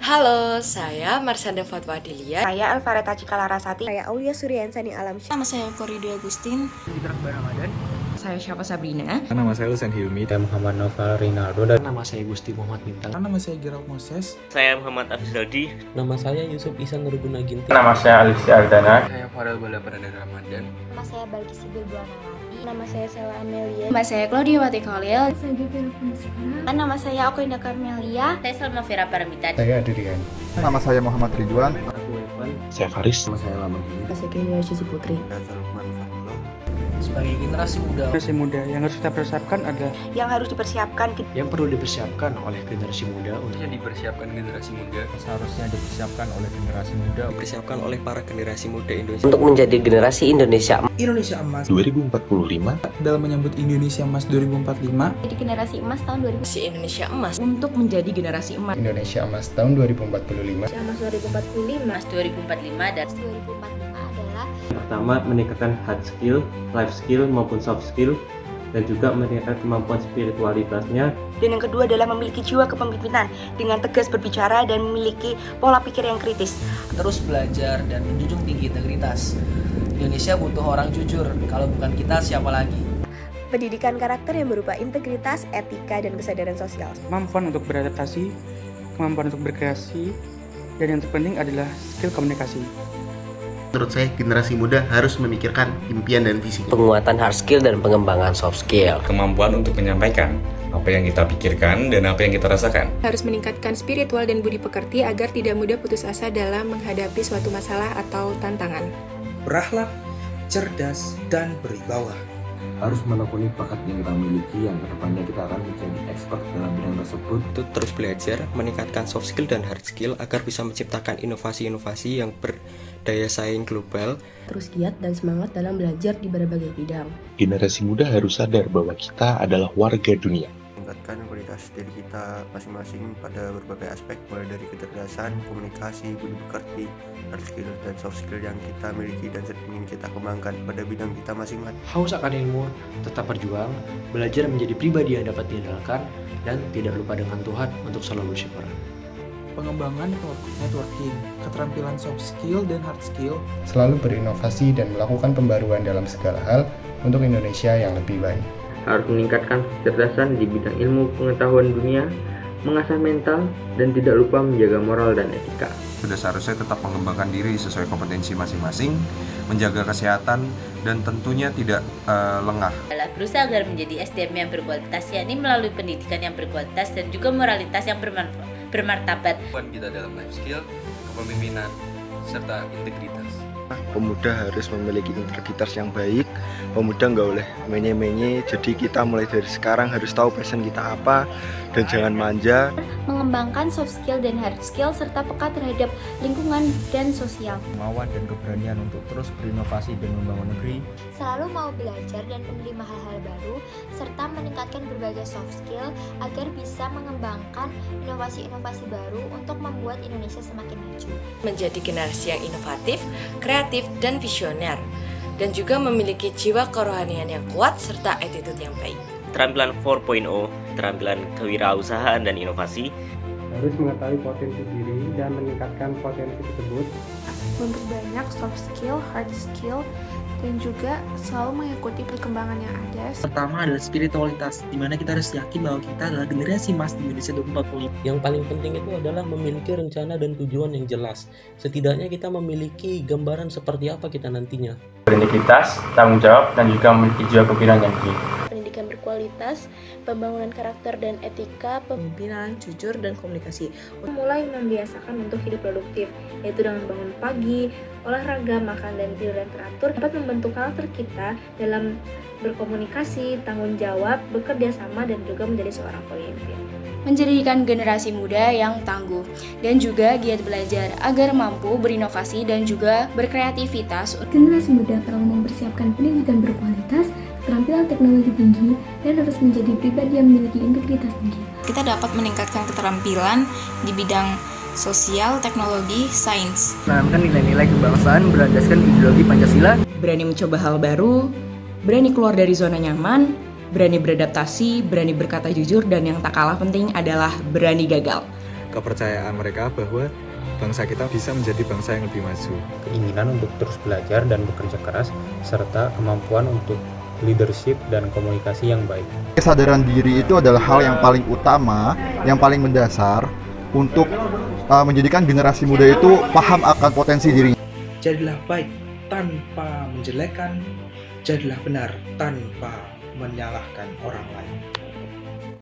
Halo, saya Marsanda Fatwa Adilia. Saya Alvareta Cikalarasati. Saya Aulia Suryansani Alamsyah. Nama saya Koridi Agustin. Saya Syafa Sabrina. Nama saya Lucian Hilmi. Saya Muhammad Noval Rinaldo. Dan nama saya Gusti Muhammad Bintang. Nama saya Gerald Moses. Saya Muhammad Afzaldi. Nama saya Yusuf Ihsan Nurguna Ginting. Nama saya Alicia Aldana. Saya Farel Bala Pradana Ramadan. Nama saya Balkis Bilbuanawati. Nama saya Sela Amelia. Nama saya Claudia Wati Khalil. Saya Gevira Punisara. Nama saya Okoinda Karmelia. Saya Salma Vera Paramita. Saya Adrian. Nama saya Muhammad Ridwan. Saya Faris. Nama saya Lamandini. Saya Kenia Cici Putri. Sebagai generasi muda yang harus kita persiapkan adalah yang perlu dipersiapkan oleh generasi muda untuk dipersiapkan generasi muda. Seharusnya dipersiapkan oleh generasi muda. Dipersiapkan oleh para generasi muda Indonesia untuk menjadi generasi Indonesia Emas 2045 dalam menyambut Indonesia Emas 2045. Jadi generasi emas tahun 2045. Si Indonesia Emas untuk menjadi generasi emas. Indonesia Emas tahun 2045. Emas 2045. Emas 2045 dan 2045 adalah pertama meningkatkan hard skill, life skill maupun soft skill, dan juga meningkatkan kemampuan spiritualitasnya. Dan yang kedua adalah memiliki jiwa kepemimpinan dengan tegas berbicara dan memiliki pola pikir yang kritis. terus belajar dan menjunjung tinggi integritas. Indonesia butuh orang jujur. Kalau bukan kita, siapa lagi? Pendidikan karakter yang berupa integritas, etika, dan kesadaran sosial. Kemampuan untuk beradaptasi, kemampuan untuk berkreasi, dan yang terpenting adalah skill komunikasi. Menurut saya generasi muda harus memikirkan impian dan visi. penguatan hard skill dan pengembangan soft skill. Kemampuan untuk menyampaikan apa yang kita pikirkan dan apa yang kita rasakan. Harus meningkatkan spiritual dan budi pekerti agar tidak mudah putus asa dalam menghadapi suatu masalah atau tantangan. Berakhlak, cerdas, dan berwibawa. Harus menekuni bakat yang kita miliki yang kedepannya kita akan menjadi expert dalam bidang tersebut. untuk terus belajar, meningkatkan soft skill dan hard skill agar bisa menciptakan inovasi-inovasi yang berdaya saing global. Terus giat dan semangat dalam belajar di berbagai bidang. Generasi muda harus sadar bahwa kita adalah warga dunia. Meningkatkan kualitas diri kita masing-masing pada berbagai aspek, mulai dari kecerdasan, komunikasi, budi pekerti, hard skill, dan soft skill yang kita miliki dan ingin kita kembangkan pada bidang kita masing-masing. Haus akan ilmu, tetap berjuang, belajar menjadi pribadi yang dapat diandalkan, dan tidak lupa dengan Tuhan untuk selalu bersyukur. Pengembangan networking, keterampilan soft skill dan hard skill. Selalu berinovasi dan melakukan pembaruan dalam segala hal untuk Indonesia yang lebih baik. Harus meningkatkan kecerdasan di bidang ilmu pengetahuan dunia, mengasah mental, dan tidak lupa menjaga moral dan etika. Sudah seharusnya tetap mengembangkan diri sesuai kompetensi masing-masing, menjaga kesehatan, dan tentunya tidak lengah. adalah berusaha agar menjadi SDM yang berkualitas, yakni melalui pendidikan yang berkualitas dan juga moralitas yang bermartabat. Kita dalam life skill, kepemimpinan, serta integritas. Pemuda harus memiliki integritas yang baik. Pemuda nggak boleh menye-menye. Jadi kita mulai dari sekarang harus tahu passion kita apa dan jangan manja. mengembangkan soft skill dan hard skill serta peka terhadap lingkungan dan sosial. Kemauan dan keberanian untuk terus berinovasi dan membangun negeri. Selalu mau belajar dan menerima hal-hal baru, serta meningkatkan berbagai soft skill agar bisa mengembangkan inovasi-inovasi baru untuk membuat Indonesia semakin maju. menjadi generasi yang inovatif, kreatif, dan visioner, dan juga memiliki jiwa kerohanian yang kuat serta attitude yang baik. Keterampilan 4.0, keterampilan kewirausahaan dan inovasi. Harus mengetahui potensi diri dan meningkatkan potensi tersebut. Memperbanyak soft skill, hard skill, dan juga selalu mengikuti perkembangan yang ada. Pertama adalah spiritualitas, di mana kita harus yakin bahwa kita adalah generasi emas di Indonesia 2045. Yang paling penting itu adalah memiliki rencana dan tujuan yang jelas. Setidaknya kita memiliki gambaran seperti apa kita nantinya. Berintegritas, tanggung jawab, dan juga memiliki jiwa kepemimpinan yang tinggi. Pendidikan berkualitas, pembangunan karakter dan etika, Pemimpinan, jujur, dan komunikasi. mulai membiasakan untuk hidup produktif, yaitu dengan bangun pagi, olahraga, makan dan tidur yang teratur, dapat membentuk karakter kita dalam berkomunikasi, tanggung jawab, bekerja sama, dan juga menjadi seorang pemimpin. Menjadikan generasi muda yang tangguh dan juga giat belajar agar mampu berinovasi dan juga berkreativitas. Generasi muda perlu mempersiapkan pendidikan berkualitas, keterampilan teknologi tinggi, dan harus menjadi pribadi yang memiliki integritas tinggi. Kita dapat meningkatkan keterampilan di bidang sosial, teknologi, sains. Menanamkan nilai-nilai kebangsaan berlandaskan ideologi Pancasila. Berani mencoba hal baru, berani keluar dari zona nyaman, berani beradaptasi, berani berkata jujur, dan yang tak kalah penting adalah berani gagal. kepercayaan mereka bahwa bangsa kita bisa menjadi bangsa yang lebih maju. Keinginan untuk terus belajar dan bekerja keras, serta kemampuan untuk leadership dan komunikasi yang baik. Kesadaran diri itu adalah hal yang paling utama, yang paling mendasar untuk menjadikan generasi muda itu paham akan potensi dirinya. Jadilah baik tanpa menjelekkan, jadilah benar tanpa menyalahkan orang lain.